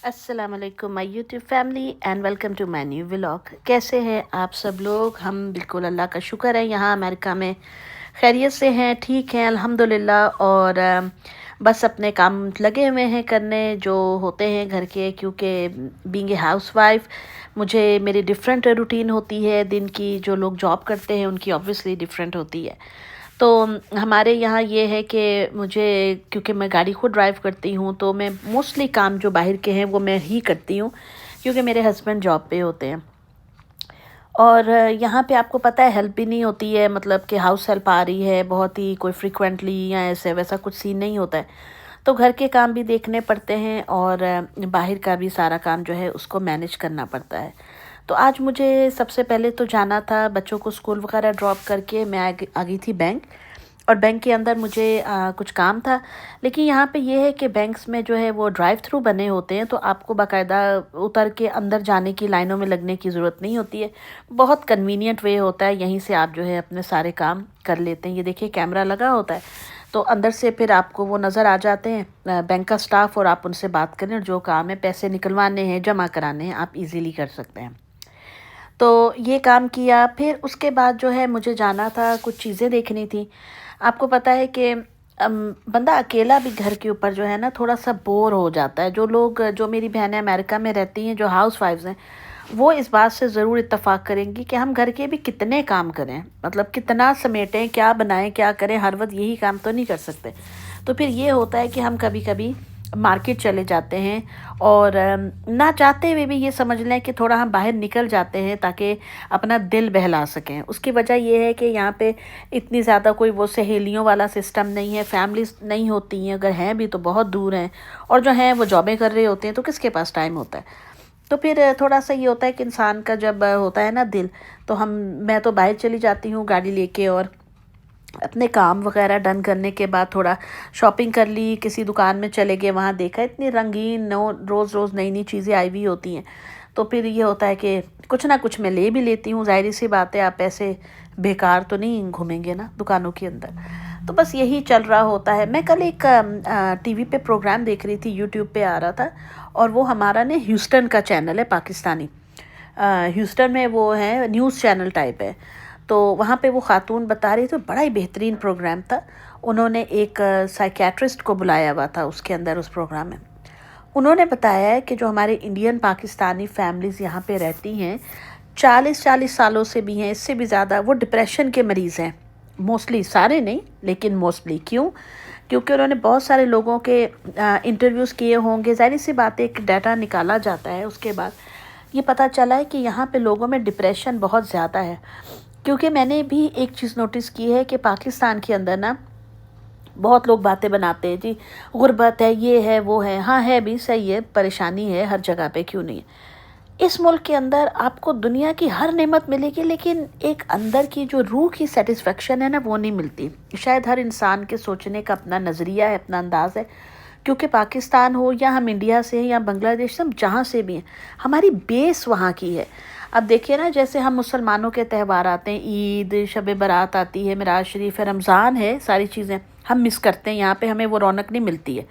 अस्सलाम वालेकुम my YouTube family and welcome to my new vlog. कैसे हैं आप सब लोग? हम बिल्कुल अल्लाह का शुक्र है यहाँ अमेरिका में खैरियत से हैं, ठीक हैं अल्हम्दुलिल्लाह। और बस अपने काम लगे हुए हैं करने जो होते हैं घर के, क्योंकि बीइंग ए हाउसवाइफ मुझे मेरी डिफरेंट रूटीन होती है दिन की। जो लोग जॉब करते हैं उनकी ऑब्वियसली डिफरेंट होती है। तो हमारे यहाँ ये है कि मुझे, क्योंकि मैं गाड़ी खुद ड्राइव करती हूँ, तो मैं मोस्टली काम जो बाहर के हैं वो मैं ही करती हूँ, क्योंकि मेरे हस्बैंड जॉब पे होते हैं। और यहाँ पे आपको पता है हेल्प भी नहीं होती है, मतलब कि हाउस हेल्प आ रही है बहुत ही कोई फ्रिक्वेंटली या ऐसे वैसा कुछ सीन नहीं होता है। तो घर के काम भी देखने पड़ते हैं और बाहर का भी सारा काम जो है उसको मैनेज करना पड़ता है। तो आज मुझे सबसे पहले तो जाना था, बच्चों को स्कूल वगैरह ड्रॉप करके मैं आ गई थी बैंक। और बैंक के अंदर मुझे कुछ काम था। लेकिन यहाँ पे ये है कि बैंक्स में जो है वो ड्राइव थ्रू बने होते हैं, तो आपको बाकायदा उतर के अंदर जाने की लाइनों में लगने की ज़रूरत नहीं होती है। बहुत कन्वीनियंट वे होता है, यहीं से आप जो है अपने सारे काम कर लेते हैं। ये देखिए कैमरा लगा होता है, तो अंदर से फिर आपको वो नज़र आ जाते हैं बैंक का स्टाफ, और आप उनसे बात करें और जो काम है, पैसे निकलवाने हैं, जमा कराने हैं, आप इजीली कर सकते हैं। तो ये काम किया। फिर उसके बाद जो है मुझे जाना था, कुछ चीज़ें देखनी थी। आपको पता है कि बंदा अकेला भी घर के ऊपर जो है ना थोड़ा सा बोर हो जाता है। जो मेरी बहनें अमेरिका में रहती हैं, जो हाउस वाइफ्स हैं, वो इस बात से ज़रूर इत्तेफाक करेंगी कि हम घर के भी कितने काम करें, मतलब कितना समेटें, क्या बनाएं, क्या करें, हर वक्त यही काम तो नहीं कर सकते। तो फिर ये होता है कि हम कभी कभी मार्केट चले जाते हैं, और ना चाहते हुए भी ये समझ लें कि थोड़ा हम बाहर निकल जाते हैं ताकि अपना दिल बहला सकें। उसकी वजह ये है कि यहाँ पे इतनी ज़्यादा कोई वो सहेलियों वाला सिस्टम नहीं है, फैमिलीज नहीं होती हैं, अगर हैं भी तो बहुत दूर हैं, और जो हैं वो जॉबें कर रहे होते हैं, तो किसके पास टाइम होता है। तो फिर थोड़ा सा ये होता है कि इंसान का जब होता है ना दिल, तो मैं तो बाहर चली जाती हूँ गाड़ी लेके, और अपने काम वगैरह डन करने के बाद थोड़ा शॉपिंग कर ली, किसी दुकान में चले गए, वहाँ देखा इतनी रंगीन नो रोज़ रोज़ नई नई चीज़ें आई हुई होती हैं। तो फिर ये होता है कि कुछ ना कुछ मैं ले भी लेती हूँ, ज़ाहिर सी बात है, आप ऐसे बेकार तो नहीं घूमेंगे ना दुकानों के अंदर। तो बस यही चल रहा होता है। मैं कल एक टीवी पे प्रोग्राम देख रही थी, यूट्यूब पे आ रहा था, और वो हमारा ने ह्यूस्टन का चैनल है, पाकिस्तानी ह्यूस्टन में वो है, न्यूज़ चैनल टाइप है। तो वहाँ पे वो खातून बता रही थी, बड़ा ही बेहतरीन प्रोग्राम था। उन्होंने एक साइकियाट्रिस्ट को बुलाया हुआ था उसके अंदर, उस प्रोग्राम में उन्होंने बताया है कि जो हमारे इंडियन पाकिस्तानी फैमिलीज़ यहाँ पे रहती हैं, 40-40 सालों से भी हैं, इससे भी ज़्यादा, वो डिप्रेशन के मरीज़ हैं। मोस्टली, सारे नहीं लेकिन मोस्टली। क्यों? क्योंकि उन्होंने बहुत सारे लोगों के इंटरव्यूज़ किए होंगे, ज़ाहिर सी बात है, एक डाटा निकाला जाता है, उसके बाद ये पता चला है कि यहाँ पे लोगों में डिप्रेशन बहुत ज़्यादा है। क्योंकि मैंने भी एक चीज़ नोटिस की है कि पाकिस्तान के अंदर ना बहुत लोग बातें बनाते हैं, जी गुर्बत है, ये है, वो है। हाँ है भी, सही है, परेशानी है हर जगह पे, क्यों नहीं है। इस मुल्क के अंदर आपको दुनिया की हर नेमत मिलेगी, लेकिन एक अंदर की जो रूह की सेटिस्फेक्शन है ना, वो नहीं मिलती। शायद हर इंसान के सोचने का अपना नज़रिया है, अपना अंदाज़ है। क्योंकि पाकिस्तान हो या हम इंडिया से हैं या बांग्लादेश से, हम जहाँ से भी हैं, हमारी बेस वहाँ की है। अब देखिए ना, जैसे हम मुसलमानों के त्यौहार आते हैं, ईद, शब बारात आती है, मिराज शरीफ है, रमज़ान है, सारी चीज़ें हम मिस करते हैं। यहाँ पे हमें वो रौनक नहीं मिलती है।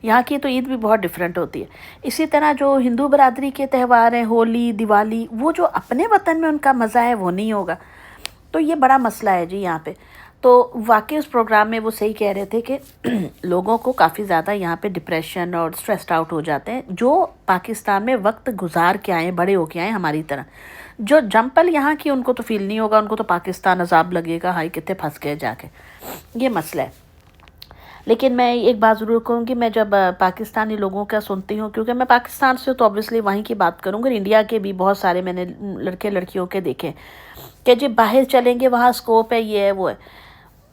यहाँ की तो ईद भी बहुत डिफरेंट होती है। इसी तरह जो हिंदू बरादरी के त्यौहार हैं, होली, दिवाली, वो जो अपने वतन में उनका मज़ा है वो नहीं होगा। तो ये बड़ा मसला है जी यहाँ पे। तो वाकई उस प्रोग्राम में वो सही कह रहे थे कि लोगों को काफ़ी ज़्यादा यहाँ पे डिप्रेशन और स्ट्रेस्ड आउट हो जाते हैं, जो पाकिस्तान में वक्त गुजार के आए, बड़े होके आए हमारी तरह। जो जंपल यहाँ की, उनको तो फील नहीं होगा, उनको तो पाकिस्तान अजाब लगेगा, हाई कितने फंस गए जाके। ये मसला है। लेकिन मैं एक बात ज़रूर कहूँगी, मैं जब पाकिस्तानी लोगों का सुनती हूँ, क्योंकि मैं पाकिस्तान से तो ऑब्वियसली वहीं की बात करूँगी, इंडिया के भी बहुत सारे मैंने लड़के लड़कियों के देखे कि जी बाहर चलेंगे, वहाँ स्कोप है, ये है, वो है।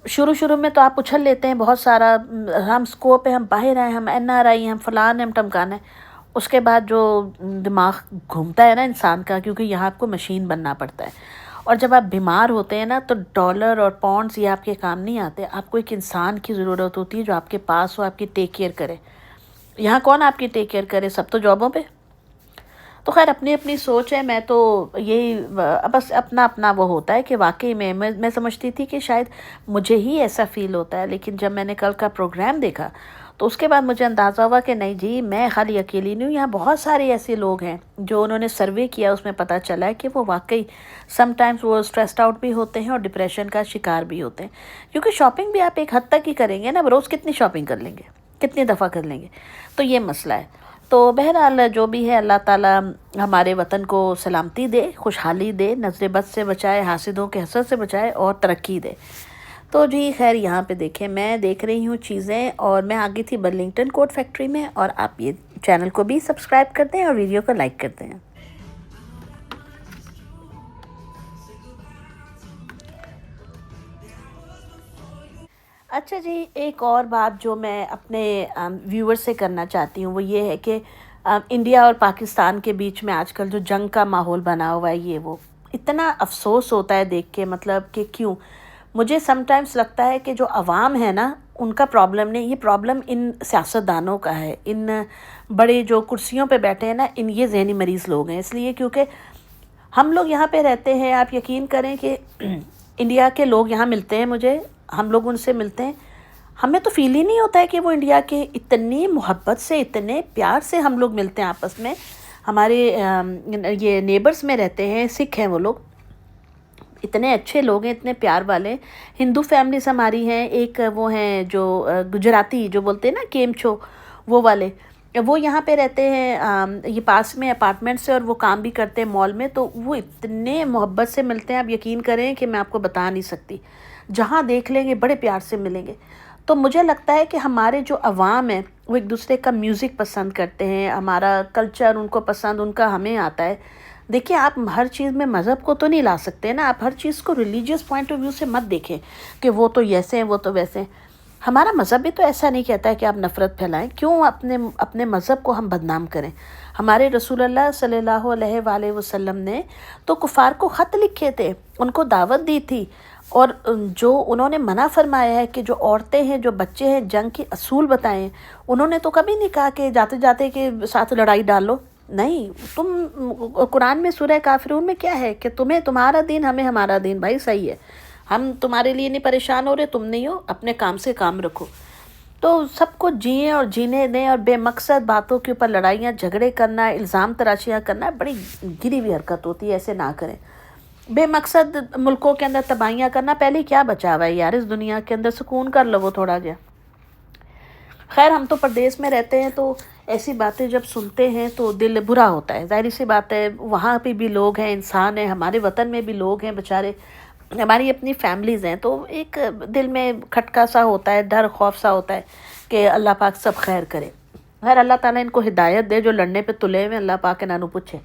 शुरू शुरू में तो आप उछल लेते हैं बहुत सारा, हम स्कोप है, हम बाहर आए, हम NRI, हम फलान हैं, हम टमकान है। उसके बाद जो दिमाग घूमता है ना इंसान का, क्योंकि यहाँ आपको मशीन बनना पड़ता है, और जब आप बीमार होते हैं ना, तो डॉलर और पॉन्ड्स ये आपके काम नहीं आते। आपको एक इंसान की ज़रूरत होती है जो आपके पास हो, आपकी टेक केयर करे। यहाँ कौन आपकी टेक केयर करे, सब तो जॉबों पे। तो खैर अपनी अपनी सोच है। मैं तो यही बस अपना अपना वो होता है कि वाकई में मैं समझती थी कि शायद मुझे ही ऐसा फील होता है, लेकिन जब मैंने कल का प्रोग्राम देखा تو اس کے بعد مجھے اندازہ ہوا کہ نہیں جی میں خالی اکیلی نہیں ہوں، یہاں بہت سارے ایسے لوگ ہیں جو انہوں نے سروے کیا، اس میں پتہ چلا ہے کہ وہ واقعی سم ٹائمز وہ اسٹریسڈ آؤٹ بھی ہوتے ہیں اور ڈپریشن کا شکار بھی ہوتے ہیں، کیونکہ شاپنگ بھی آپ ایک حد تک ہی کریں گے نا، روز کتنی شاپنگ کر لیں گے، کتنی دفعہ کر لیں گے، تو یہ مسئلہ ہے۔ تو بہرحال جو بھی ہے اللہ تعالیٰ ہمارے وطن کو سلامتی دے، خوشحالی دے، نظر بد سے بچائے، حاسدوں کے حسد سے بچائے اور ترقی دے۔ تو جی خیر یہاں پہ دیکھیں میں دیکھ رہی ہوں چیزیں، اور میں آگئی تھی برلنگٹن کوٹ فیکٹری میں، اور آپ یہ چینل کو بھی سبسکرائب کرتے ہیں اور ویڈیو کو لائک کرتے ہیں۔ اچھا جی، ایک اور بات جو میں اپنے ویور سے کرنا چاہتی ہوں وہ یہ ہے کہ انڈیا اور پاکستان کے بیچ میں آج کل جو جنگ کا ماحول بنا ہوا ہے، یہ وہ اتنا افسوس ہوتا ہے دیکھ کے، مطلب کہ کیوں؟ مجھے سم ٹائمز لگتا ہے کہ جو عوام ہے نا ان کا پرابلم نہیں، یہ پرابلم ان سیاستدانوں کا ہے، ان بڑے جو کرسیوں پہ بیٹھے ہیں نا، ان یہ ذہنی مریض لوگ ہیں۔ اس لیے کیونکہ ہم لوگ یہاں پہ رہتے ہیں، آپ یقین کریں کہ انڈیا کے لوگ یہاں ملتے ہیں مجھے، ہم لوگ ان سے ملتے ہیں، ہمیں تو فیل ہی نہیں ہوتا ہے کہ وہ انڈیا کے، اتنی محبت سے اتنے پیار سے ہم لوگ ملتے ہیں آپس میں۔ ہمارے یہ نیبرز میں رہتے ہیں، سکھ ہیں وہ لوگ، اتنے اچھے لوگ ہیں، اتنے پیار والے۔ ہندو فیملیز ہماری ہیں، ایک وہ ہیں جو گجراتی جو بولتے ہیں نا کیمچو، وہ والے، وہ یہاں پہ رہتے ہیں، یہ پاس میں اپارٹمنٹ سے، اور وہ کام بھی کرتے ہیں مال میں، تو وہ اتنے محبت سے ملتے ہیں، آپ یقین کریں کہ میں آپ کو بتا نہیں سکتی، جہاں دیکھ لیں گے بڑے پیار سے ملیں گے۔ تو مجھے لگتا ہے کہ ہمارے جو عوام ہیں وہ ایک دوسرے کا میوزک پسند کرتے ہیں، ہمارا کلچر ان کو پسند، ان کا ہمیں آتا ہے۔ دیکھیں آپ ہر چیز میں مذہب کو تو نہیں لا سکتے نا، آپ ہر چیز کو ریلیجیس پوائنٹ آف ویو سے مت دیکھیں کہ وہ تو ایسے ہیں وہ تو ویسے ہیں۔ ہمارا مذہب بھی تو ایسا نہیں کہتا ہے کہ آپ نفرت پھیلائیں، کیوں اپنے مذہب کو ہم بدنام کریں؟ ہمارے رسول اللہ صلی اللہ علیہ وآلہ وسلم نے تو کفار کو خط لکھے تھے، ان کو دعوت دی تھی، اور جو انہوں نے منع فرمایا ہے کہ جو عورتیں ہیں، جو بچے ہیں، جنگ کے اصول بتائے ہیں، انہوں نے تو کبھی نہیں کہا کہ جاتے جاتے کے ساتھ لڑائی ڈال لو، نہیں۔ قرآن میں سورہ کافرون میں کیا ہے کہ تمہیں تمہارا دین، ہمیں ہمارا دین، بھائی صحیح ہے، ہم تمہارے لیے نہیں پریشان ہو رہے، تم نہیں ہو، اپنے کام سے کام رکھو۔ تو سب کو جئیں اور جینے دیں، اور بے مقصد باتوں کے اوپر لڑائیاں جھگڑے کرنا، الزام تراشیاں کرنا بڑی گری ہوئی حرکت ہوتی ہے، ایسے نہ کریں۔ بے مقصد ملکوں کے اندر تباہیاں کرنا، پہلے کیا بچا ہوا ہے یار اس دنیا کے اندر، سکون کر لو وہ تھوڑا جا۔ خیر ہم تو پردیس میں رہتے ہیں، تو ایسی باتیں جب سنتے ہیں تو دل برا ہوتا ہے، ظاہر سی بات ہے، وہاں پہ بھی لوگ ہیں، انسان ہیں، ہمارے وطن میں بھی لوگ ہیں بیچارے، ہماری اپنی فیملیز ہیں، تو ایک دل میں کھٹکا سا ہوتا ہے، ڈر خوف سا ہوتا ہے کہ اللہ پاک سب خیر کرے۔ خیر اللہ تعالیٰ ان کو ہدایت دے، جو لڑنے پہ تلے ہوئے، اللہ پاک انہوں پوچھے۔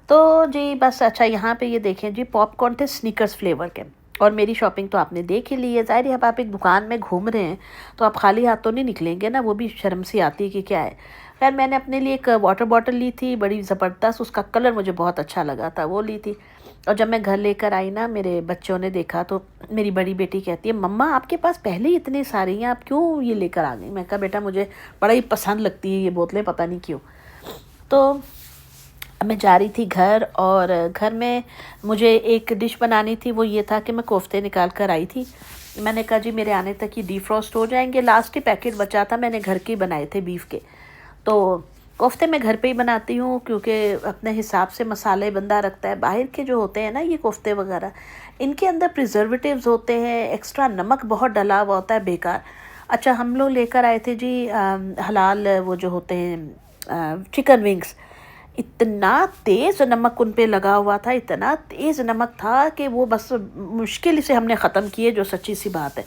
تو جی بس اچھا، یہاں پہ یہ دیکھیں جی پاپ کارن تھے سنیکرز فلیور کے، اور میری شاپنگ تو آپ نے دیکھ ہی لی ہے، ظاہر ہے اب آپ ایک دکان میں گھوم رہے ہیں تو آپ خالی ہاتھ تو نہیں نکلیں گے نا، وہ بھی شرم سی آتی ہے کہ کیا ہے۔ خیر میں نے اپنے لیے ایک واٹر باٹل لی تھی، بڑی زبردست، اس کا کلر مجھے بہت اچھا لگا تھا، وہ لی تھی، اور جب میں گھر لے کر آئی نا، میرے بچوں نے دیکھا تو میری بڑی بیٹی کہتی ہے مما آپ کے پاس پہلے ہی اتنی ساری ہیں، آپ کیوں یہ لے کر آ گئی؟ میں کہا بیٹا مجھے بڑا ہی پسند لگتی ہے یہ بوتلیں، پتہ نہیں کیوں۔ تو میں جا رہی تھی گھر، اور گھر میں مجھے ایک ڈش بنانی تھی، وہ یہ تھا کہ میں کوفتے نکال کر آئی تھی، میں نے کہا جی میرے آنے تک یہ ڈی فروسٹ ہو جائیں گے، لاسٹ ہی پیکٹ بچا تھا، میں نے گھر کے بنائے تھے بیف کے، تو کوفتے میں گھر پہ ہی بناتی ہوں، کیونکہ اپنے حساب سے مسالے بندہ رکھتا ہے، باہر کے جو ہوتے ہیں نا یہ کوفتے وغیرہ، ان کے اندر پریزرویٹیوز ہوتے ہیں، ایکسٹرا نمک بہت ڈلا ہوا ہوتا ہے، بیکار۔ اچھا ہم لوگ لے کر آئے تھے جی حلال وہ جو ہوتے ہیں چکن ونگز، اتنا تیز نمک ان پہ لگا ہوا تھا، اتنا تیز نمک تھا کہ وہ بس مشکل سے ہم نے ختم کیے، جو سچی سی بات ہے۔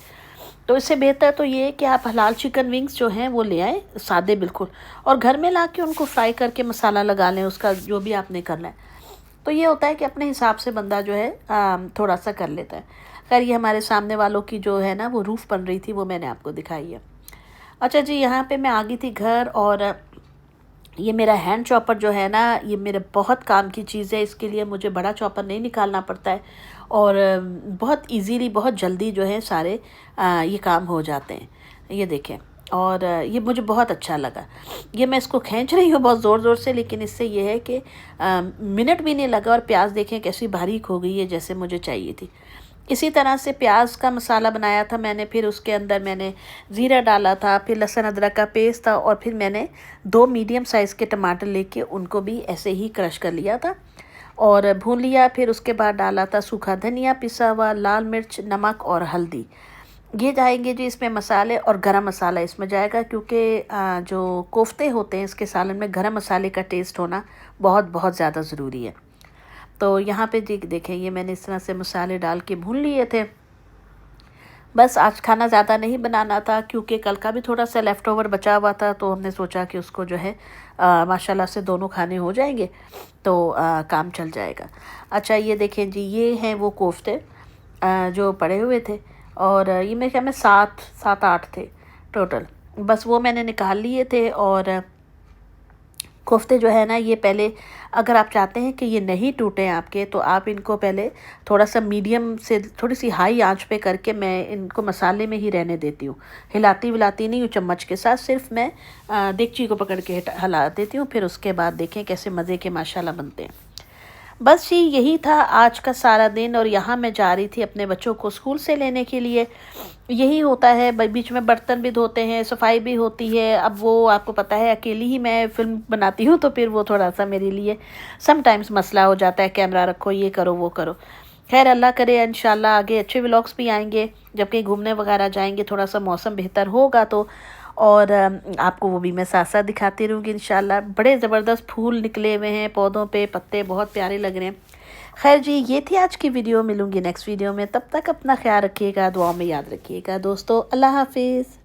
تو اس سے بہتر تو یہ ہے کہ آپ حلال چکن ونگز جو ہیں وہ لے آئیں، سادے بالکل، اور گھر میں لا کے ان کو فرائی کر کے مسالہ لگا لیں، اس کا جو بھی آپ نے کرنا ہے۔ تو یہ ہوتا ہے کہ اپنے حساب سے بندہ جو ہے تھوڑا سا کر لیتا ہے۔ خیر یہ ہمارے سامنے والوں کی جو ہے نا وہ روف بن رہی تھی، وہ میں نے آپ کو دکھائی ہے۔ اچھا جی یہاں پہ میں آ گئی تھی گھر، اور یہ میرا ہینڈ چاپر جو ہے نا یہ میرے بہت کام کی چیز ہے، اس کے لیے مجھے بڑا چاپر نہیں نکالنا پڑتا ہے، اور بہت ایزیلی بہت جلدی جو ہے سارے یہ کام ہو جاتے ہیں، یہ دیکھیں، اور یہ مجھے بہت اچھا لگا۔ یہ میں اس کو کھینچ رہی ہوں بہت زور زور سے، لیکن اس سے یہ ہے کہ منٹ بھی نہیں لگا، اور پیاز دیکھیں کیسی باریک ہو گئی ہے جیسے مجھے چاہیے تھی۔ इसी तरह से प्याज का मसाला बनाया था मैंने, फिर उसके अंदर मैंने ज़ीरा डाला था, फिर लहसुन अदरक का पेस्ट था, और फिर मैंने 2 मीडियम साइज़ के टमाटर लेके उनको भी ऐसे ही क्रश कर लिया था और भून लिया। फिर उसके बाद डाला था सूखा धनिया पिसा हुआ, लाल मिर्च, नमक और हल्दी। ये जाएंगे जी इसमें मसाले, और गरम मसाला इसमें जाएगा क्योंकि जो कोफ्ते होते हैं इसके सालन में गरम मसाले का टेस्ट होना बहुत बहुत ज़्यादा ज़रूरी है। तो यहाँ पे जी देखें, ये मैंने इस तरह से मसाले डाल के भून लिए थे। बस आज खाना ज़्यादा नहीं बनाना था क्योंकि कल का भी थोड़ा सा लेफ़्ट ओवर बचा हुआ था, तो हमने सोचा कि उसको जो है माशाल्लाह से दोनों खाने हो जाएंगे तो काम चल जाएगा। अच्छा ये देखें जी, ये हैं वो कोफ्ते जो पड़े हुए थे, और ये मेरे ख्याल में 7-8 थे टोटल। बस वो मैंने निकाल लिए थे। और कोफ्ते जो है ना, ये पहले अगर आप चाहते हैं कि ये नहीं टूटें आपके, तो आप इनको पहले थोड़ा सा मीडियम से थोड़ी सी हाई आंच पे करके मैं इनको मसाले में ही रहने देती हूँ, हिलाती विलाती नहीं हूँ चम्मच के साथ, सिर्फ मैं देगची को पकड़ के हिला देती हूँ। फिर उसके बाद देखें कैसे मज़े के माशाल्लाह बनते हैं। बस जी यही था आज का सारा दिन, और यहाँ मैं जा रही थी अपने बच्चों को स्कूल से लेने के लिए। यही होता है, बीच में बर्तन भी धोते हैं, सफाई भी होती है। अब वो आपको पता है अकेली ही मैं फ़िल्म बनाती हूँ, तो फिर वो थोड़ा सा मेरे लिए समटाइम्स मसला हो जाता है, कैमरा रखो, ये करो वो करो। खैर अल्लाह करे इंशाल्लाह आगे अच्छे व्लॉग्स भी आएंगे, जब कहीं घूमने वगैरह जाएंगे, थोड़ा सा मौसम बेहतर होगा तो। और आपको वो भी मैं साथ साथ दिखाती रहूँगी इंशाल्लाह। बड़े ज़बरदस्त फूल निकले हुए हैं पौधों पे, पत्ते बहुत प्यारे लग रहे हैं। खैर जी ये थी आज की वीडियो, मिलूँगी नेक्स्ट वीडियो में। तब तक अपना ख्याल रखिएगा, दुआ में याद रखिएगा दोस्तों। अल्लाह हाफिज़।